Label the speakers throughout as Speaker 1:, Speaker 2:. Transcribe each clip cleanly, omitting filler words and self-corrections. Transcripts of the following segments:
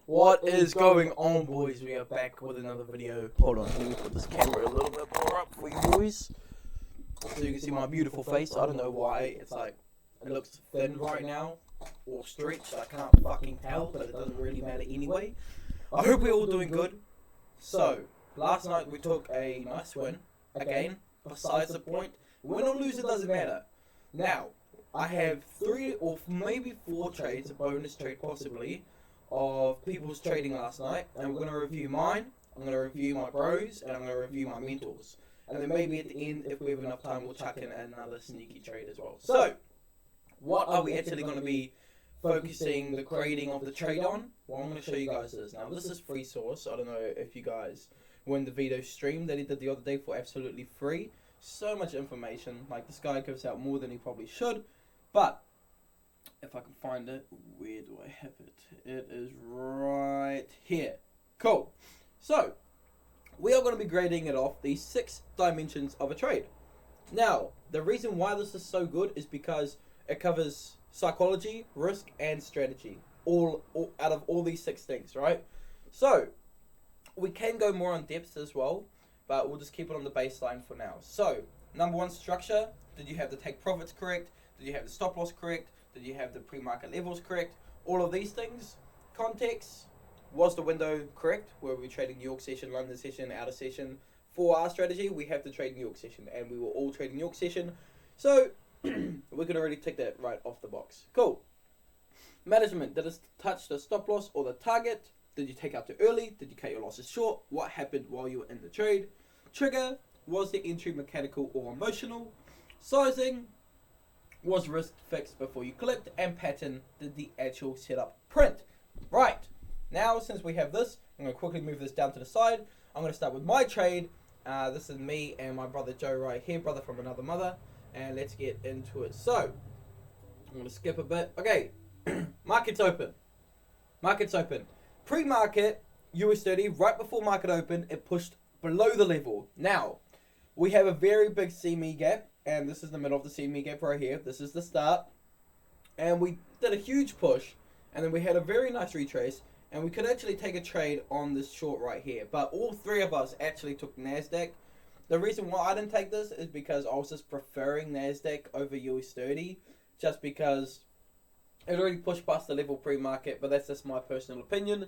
Speaker 1: What is going on, boys? We are back with another video. Hold on, let me put this camera a little bit more up for you boys, so you can see my beautiful face. I don't know why it's like it looks thin right now or stretched. I can't fucking tell, but it doesn't really matter anyway. I hope we're all doing good. So last night we took a nice win. Again, besides the point, win or lose it doesn't matter. Now I have 3 or maybe 4 trades, a bonus trade possibly, of people's trading last night, and we're going to review mine, I'm going to review my bros, and I'm going to review my mentors. And then maybe at the end, if we have enough time, we'll chuck in another sneaky trade as well. So, what are we actually going to be focusing the grading of the trade on? Well, I'm going to show you guys this. Now, this is free source. I don't know if you guys were in the video stream that he did the other day for absolutely free. So much information. Like, this guy gives out more than he probably should. But if I can find it, where do I have it? It is right here. Cool. So, we are going to be grading it off the 6 dimensions of a trade. Now, the reason why this is so good is because it covers psychology, risk, and strategy. All out of all these 6 things, right? So, we can go more on depth as well, but we'll just keep it on the baseline for now. So, number 1, structure. Did you have the take profits correct? Did you have the stop loss correct? Did you have the pre-market levels correct? All of these things. Context. Was the window correct? Were we trading New York session, London session, out of session? For our strategy, we have to trade New York session, and we were all trading New York session. So, we can already tick that right off the box. Cool. Management. Did it touch the stop loss or the target? Did you take out too early? Did you cut your losses short? What happened while you were in the trade? Trigger. Was the entry mechanical or emotional? Sizing. Was risk fixed before you clicked? And pattern, did the actual setup print? Right. Now, since we have this, I'm going to quickly move this down to the side. I'm going to start with my trade. This is me and my brother Joe right here, brother from another mother. And let's get into it. So, I'm going to skip a bit. Okay. Market's open. Market's open. Pre-market, US 30, right before market open, it pushed below the level. Now, we have a very big CME gap. And this is the middle of the CME gap right here. This is the start. And we did a huge push. And then we had a very nice retrace. And we could actually take a trade on this short right here. But all 3 of us actually took NASDAQ. The reason why I didn't take this is because I was just preferring NASDAQ over US 30. Just because it already pushed past the level pre-market. But that's just my personal opinion.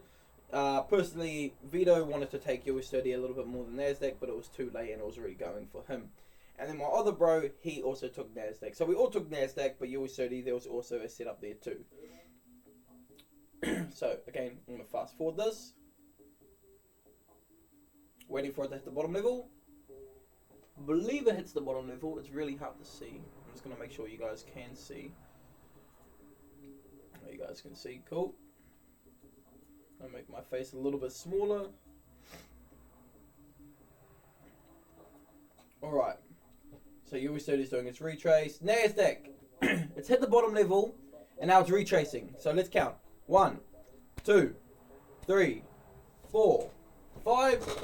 Speaker 1: Personally, Vito wanted to take US 30 a little bit more than NASDAQ. But it was too late and it was already going for him. And then my other bro, he also took NASDAQ. So we all took NASDAQ, but US 30, there was also a setup there too. So, again, I'm going to fast forward this. Waiting for it to hit the bottom level. Believe it hits the bottom level. It's really hard to see. I'm just going to make sure you guys can see. You guys can see. Cool. I'll make my face a little bit smaller. Alright. So US 30 is doing its retrace. NASDAQ. It's hit the bottom level. And now it's retracing. So let's count. 1, 2, 3, 4, 5.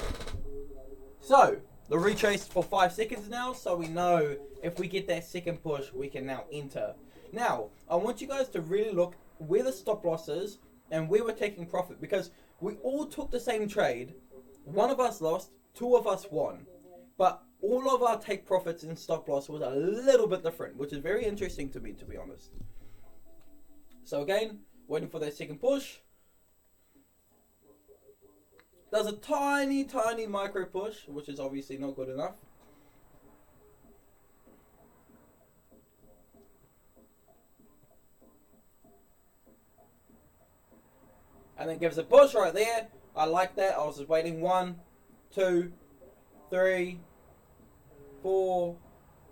Speaker 1: So, the retrace for 5 seconds now. So we know if we get that second push, we can now enter. Now, I want you guys to really look where the stop loss is and where we're taking profit. Because we all took the same trade. 1 of us lost. 2 of us won. But all of our take profits and stop loss was a little bit different, which is very interesting to me, to be honest. So again, waiting for that second push. Does a tiny, tiny micro push, which is obviously not good enough. And then gives a push right there. I like that. I was just waiting. 1, 2, 3, 4.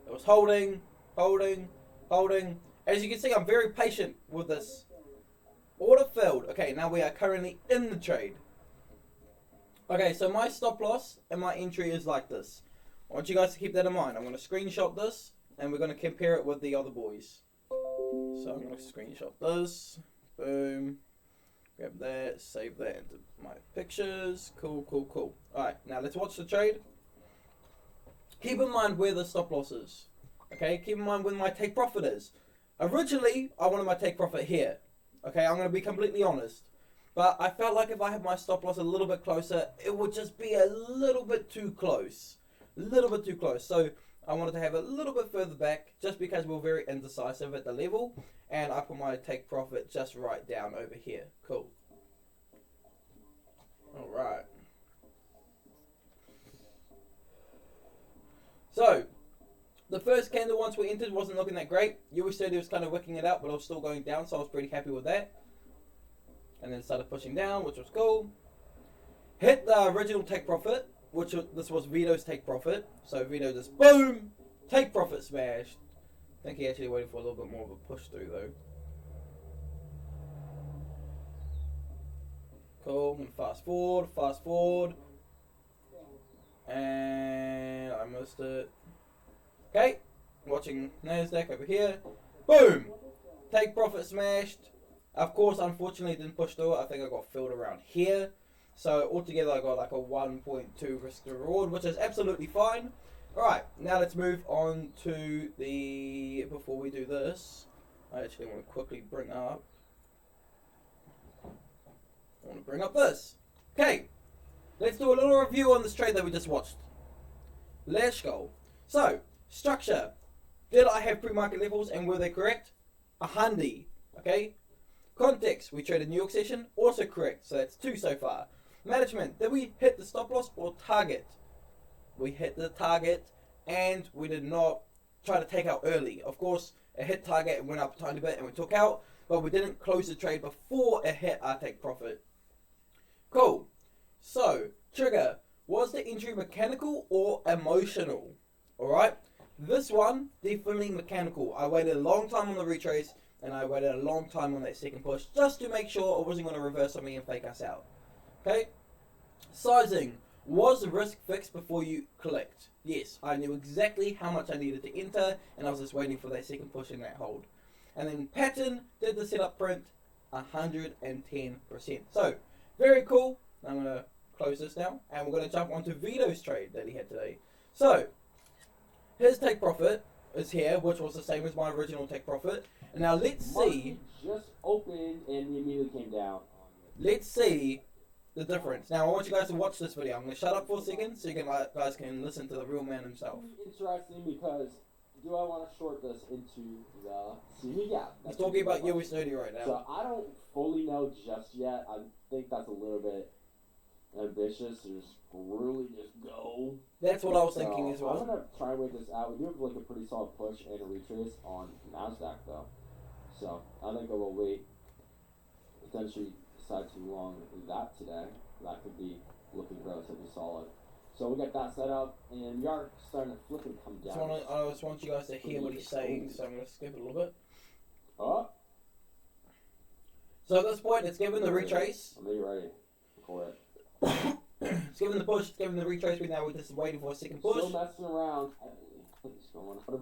Speaker 1: It was holding, holding, holding. As you can see, I'm very patient with this. Order filled. Okay, now we are currently in the trade. Okay, so my stop loss and my entry is like this. I want you guys to keep that in mind. I'm going to screenshot this and we're going to compare it with the other boys. So I'm going to screenshot this. Boom. Grab that. Save that into my pictures. Cool, cool, cool. Alright, now let's watch the trade. Keep in mind where the stop loss is. Okay, keep in mind where my take profit is. Originally, I wanted my take profit here. Okay, I'm going to be completely honest. But I felt like if I had my stop loss a little bit closer, it would just be a little bit too close. A little bit too close. So I wanted to have it a little bit further back just because we were very indecisive at the level. And I put my take profit just right down over here. Cool. Alright. So, the first candle once we entered wasn't looking that great. US30 was kind of wicking it out, but I was still going down, so I was pretty happy with that. And then started pushing down, which was cool. Hit the original take profit, which this was Vito's take profit. So Vito just boom, take profit smashed. I think he actually waited for a little bit more of a push through though. Cool. And fast forward, and I missed it. Okay, watching Nasdaq over here. Boom, take profit smashed. Of course, unfortunately, didn't push through it. I think I got filled around here. So altogether, I got like a 1.2 risk to reward, which is absolutely fine. All right, now let's move on to the. Before we do this, I actually want to quickly bring up. I want to bring up this. Okay, let's do a little review on this trade that we just watched. Let's go. So structure. Did I have pre-market levels and were they correct? A handy. Okay. Context, we traded New York session, also correct, so that's 2 so far. Management, did we hit the stop loss or target? We hit the target and we did not try to take out early. Of course, it hit target and went up a tiny bit and we took out, but we didn't close the trade before it hit our take profit. Cool. So, trigger, was the entry mechanical or emotional? Alright, this one, definitely mechanical. I waited a long time on the retrace. And I waited a long time on that second push just to make sure it wasn't going to reverse on me and fake us out. Okay? Sizing. Was the risk fixed before you collect? Yes, I knew exactly how much I needed to enter and I was just waiting for that second push in that hold. And then pattern, did the setup print? 110%. So, very cool. I'm going to close this now and we're going to jump onto Vito's trade that he had today. So, his take profit is here, which was the same as my original take profit. And now let's see.
Speaker 2: Just opened and he immediately came down.
Speaker 1: Let's see the difference. Now I want you guys to watch this video. I'm gonna shut up for a second so you guys can listen to the real man himself.
Speaker 2: Interesting because do I want to short this into the CD gap?
Speaker 1: He's talking about US30 right now.
Speaker 2: So I don't fully know just yet. I think that's a little bit ambitious to just really just go.
Speaker 1: That's what I was thinking as well.
Speaker 2: I'm gonna try and wait this out. We do have like a pretty solid push and a retrace on Nasdaq though, so I think I will wait. Potentially decide too long that today. That could be looking relatively solid. So we got that set up, and we are starting to flip and come down.
Speaker 1: So I just want you guys to hear what he's saying, so I'm gonna skip it a little bit.
Speaker 2: Oh.
Speaker 1: So at this point, it's given the retrace.
Speaker 2: I know you're ready. Record it.
Speaker 1: It's given the push, it's given the retrace. Now we're just waiting for a second push.
Speaker 2: Still messing around.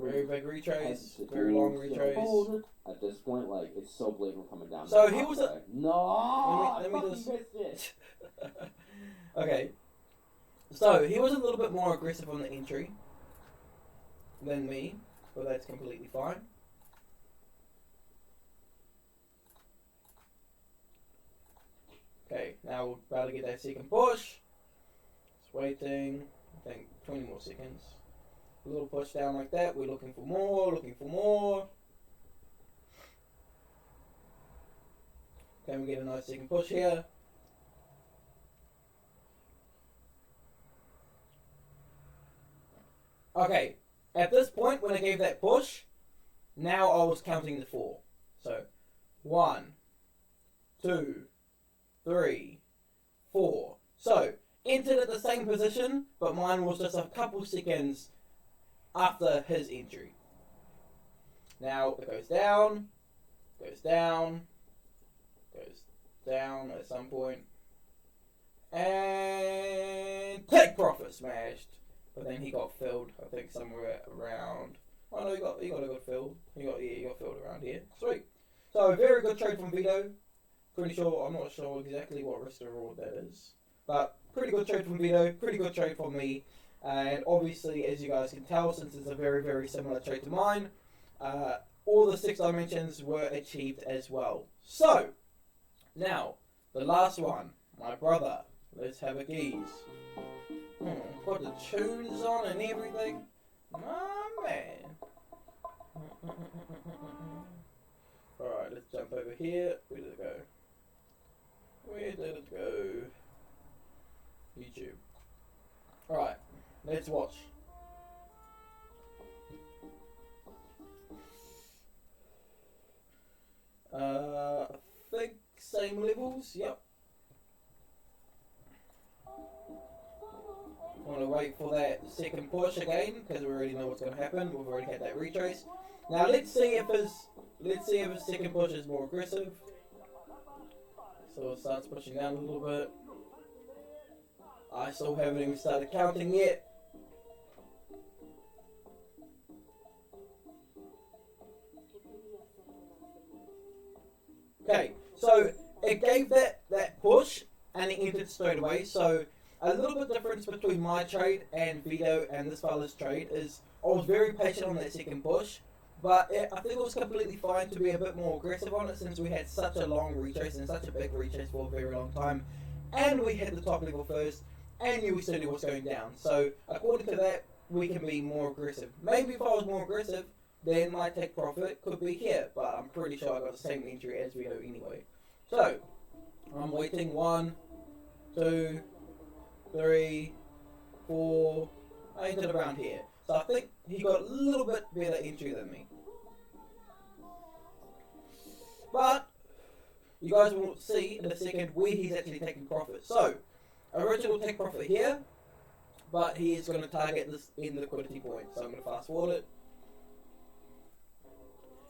Speaker 1: Very big retrace, very long retrace.
Speaker 2: At this point, like it's so blatant coming down.
Speaker 1: So he was a
Speaker 2: no.
Speaker 1: Let me just
Speaker 2: missed it.
Speaker 1: Okay. So he was a little bit more aggressive on the entry than me, but that's completely fine. Okay, now we're about to get that second push. Just waiting. I think 20 more seconds. A little push down like that. We're looking for more, looking for more. Okay, we get a nice second push here. Okay, at this point when I gave that push, now I was counting to 4. So, 1, 2, 3, 4. So, entered at the same position, but mine was just a couple seconds after his entry. Now, it goes down, goes down, goes down at some point, and take profit smashed. But then he got filled, I think somewhere around. Oh no, he got a good fill. He got filled around here. Sweet. So very good trade from Vito. Pretty sure, I'm not sure exactly what risk to reward that is, but pretty good trade from Vito. Pretty good trade from me. And obviously, as you guys can tell, since it's a very, very similar trade to mine, all the 6 dimensions were achieved as well. So now the last one, my brother. Let's have a gaze. Put the tunes on and everything. My man. Alright, let's jump over here. Where did it go? Where did it go? YouTube. Alright, let's watch. I think same levels, yep. I'm gonna wait for that second push again because we already know what's gonna happen. We've already had that retrace. Now let's see if his second push is more aggressive. So it starts pushing down a little bit. I still haven't even started counting yet. Okay, so it gave that push and it entered straight away. So a little bit difference between my trade and Vito and this fella's trade is I was very patient on that second push, but I think it was completely fine to be a bit more aggressive on it since we had such a long retrace and such a big retrace for a very long time, and we hit the top level first, and you still knew what's going down. So according to that, we can be more aggressive. Maybe if I was more aggressive, then my take profit could be here, but I'm pretty sure I got the same entry as Vito anyway. So I'm waiting 1, 2, 3, 4. I entered around here. So I think he got a little bit better entry than me. But you guys will see in a second where he's actually taking profit. So original take profit here, but he is going to target this in the liquidity point. So I'm going to fast forward it.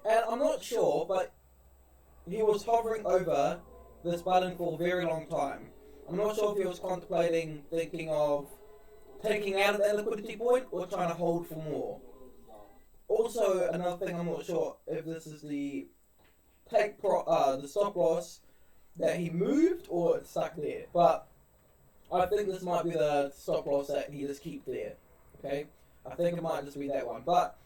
Speaker 1: And I'm not sure, but he was hovering over this button for a very long time. I'm not sure if he was contemplating, thinking of taking out of that liquidity point or trying to hold for more. Also, another thing, I'm not sure if this is the the stop loss that he moved or it's stuck there. But I think this might be the stop loss that he just keeps there. Okay, I think it might just be that one. But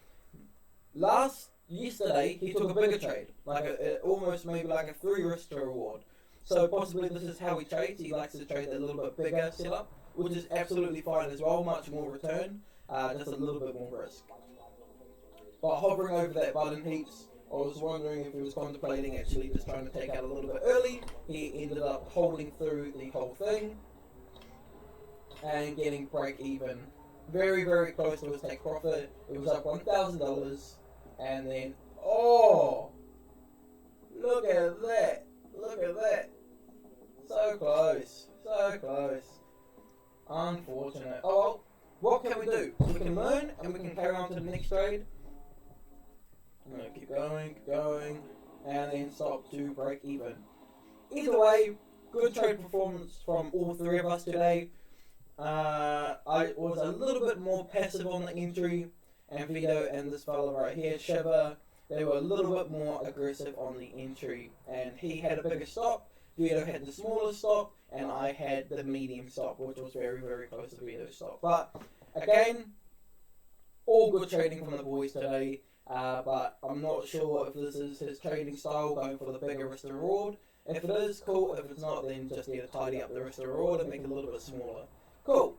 Speaker 1: yesterday he took a bigger trade, like almost maybe like a 3 risk to reward. So possibly this is how he trades. He likes to trade a little bit bigger setup, which is absolutely fine as well. Much more return, just a little bit more risk. But hovering over that button heaps, I was wondering if he was contemplating actually just trying to take out a little bit early. He ended up holding through the whole thing and getting break even. Very, very close to his take profit. It was up $1,000. And then, oh, look at that, look at that, so close, so close, unfortunate. Oh well, what can we do? We can learn and we can carry on to the next trade. I'm going to keep going, and then stop to break even. Either way, good trade performance from all 3 of us today. I was a little bit more passive on the entry. And Vito and this fella right here, Shiva, they were a little bit more aggressive on the entry. And he had a bigger stop, Vito had the smaller stop, and I had the medium stop, which was very, very close to Vito's stop. But, again, all good trading from the boys today. But I'm not sure if this is his trading style, going for the bigger risk to reward. If it is, cool. If it's not, then just need to tidy up the risk to reward and make it a little bit smaller. Cool.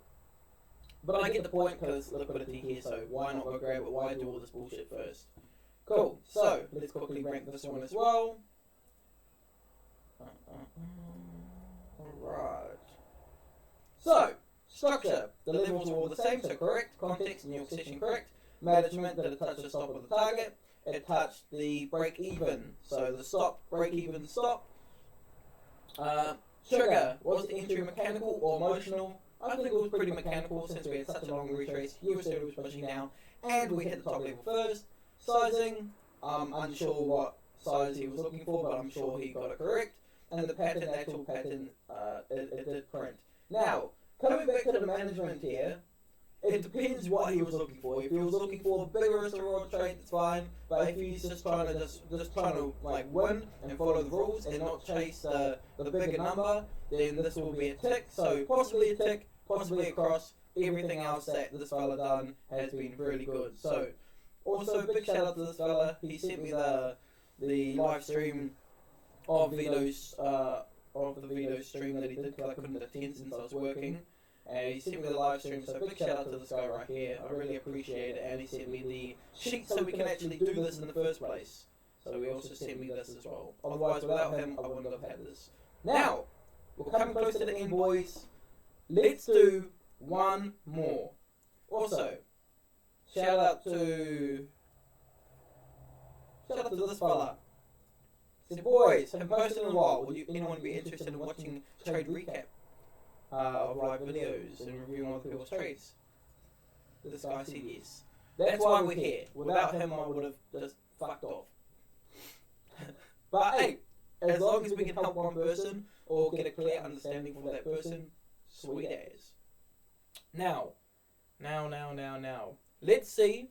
Speaker 1: But I get the point because liquidity here, so why not go grab it? Why do all this bullshit first? Cool, so let's quickly rank this one as well. Alright. So, structure. The levels are all the same, so correct. Context, New York session correct. Management, did it touch the stop of the target? It touched the break even. So the stop, break even, stop. Trigger, was the entry mechanical or emotional? I think it was pretty mechanical since we had such a long retrace. He was pushing down, and we hit the top level first. Sizing, I'm unsure what size he was looking for, but I'm sure he got it correct. And the pattern, the actual pattern, it did print. Now, coming back to the management here, it depends what he was looking for. If he was looking for a bigger risk reward trade, it's fine. But if he's just trying to like win and follow the rules and not chase the bigger number, then this will be a tick. So possibly a tick, possibly a cross. Everything else that this fella done has been really good. So also big shout out to this fella. He sent me the live stream of Vito's of the video stream that he did because I couldn't attend since I was working. And he sent me the live stream, so big shout out to this guy right here. I really appreciate it. And he sent me the sheet so we can actually do this in the first place. So he also sent me this as well. Otherwise, without him, I wouldn't have had this. Now, we're coming close to the end, boys. Let's do one more. Also, shout out to this fella. He said, boys, haven't posted in a while. Would anyone be interested in watching trade recap of live videos and reviewing other people's trades? This guy said yes. That's why we're here. Without him, I would have just fucked off. But hey, as long as we can help one person or get a clear understanding for that person, sweet as. Now. Let's see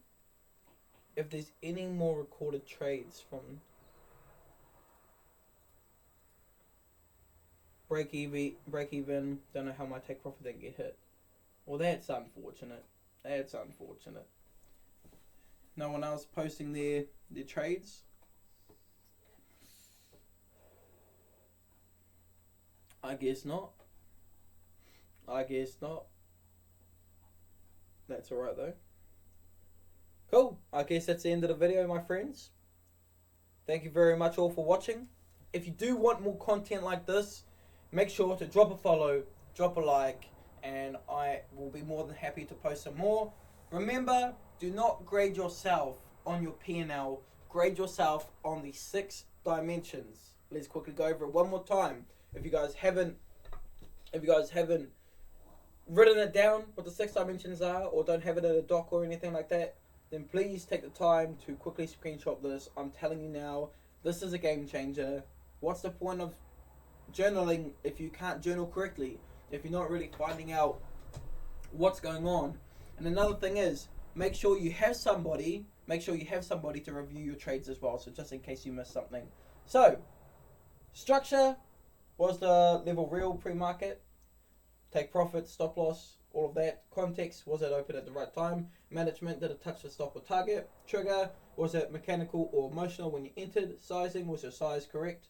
Speaker 1: if there's any more recorded trades from break even. Don't know how my take profit didn't get hit. Well, that's unfortunate. No one else posting their trades. I guess not. That's alright though. Cool. I guess that's the end of the video, my friends. Thank you very much all for watching. If you do want more content like this, make sure to drop a follow, drop a like, and I will be more than happy to post some more. Remember, do not grade yourself on your P&L. Grade yourself on the 6 dimensions. Let's quickly go over it one more time. If you guys haven't written it down what the 6 dimensions are, or don't have it in a doc or anything like that, then please take the time to quickly screenshot this. I'm telling you now, this is a game changer. What's the point of journaling if you can't journal correctly, if you're not really finding out what's going on? And another thing is, make sure you have somebody to review your trades as well, so just in case you miss something. So, structure was the level real pre-market, take profit, stop loss, all of that. Context, was it open at the right time? Management, did it touch the stop or target? Trigger, was it mechanical or emotional when you entered? Sizing, was your size correct?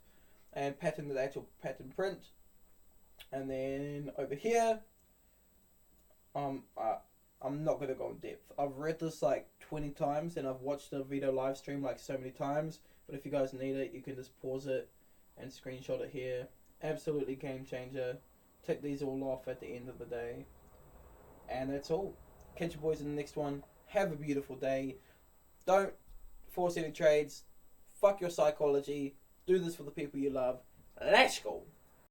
Speaker 1: And pattern, the actual pattern print. And then over here, I'm not going to go in depth. I've read this like 20 times and I've watched the video live stream like so many times. But if you guys need it, you can just pause it and screenshot it here. Absolutely game changer. Tick these all off at the end of the day. And that's all. Catch you boys in the next one. Have a beautiful day. Don't force any trades. Fuck your psychology. Do this for the people you love. Let's go.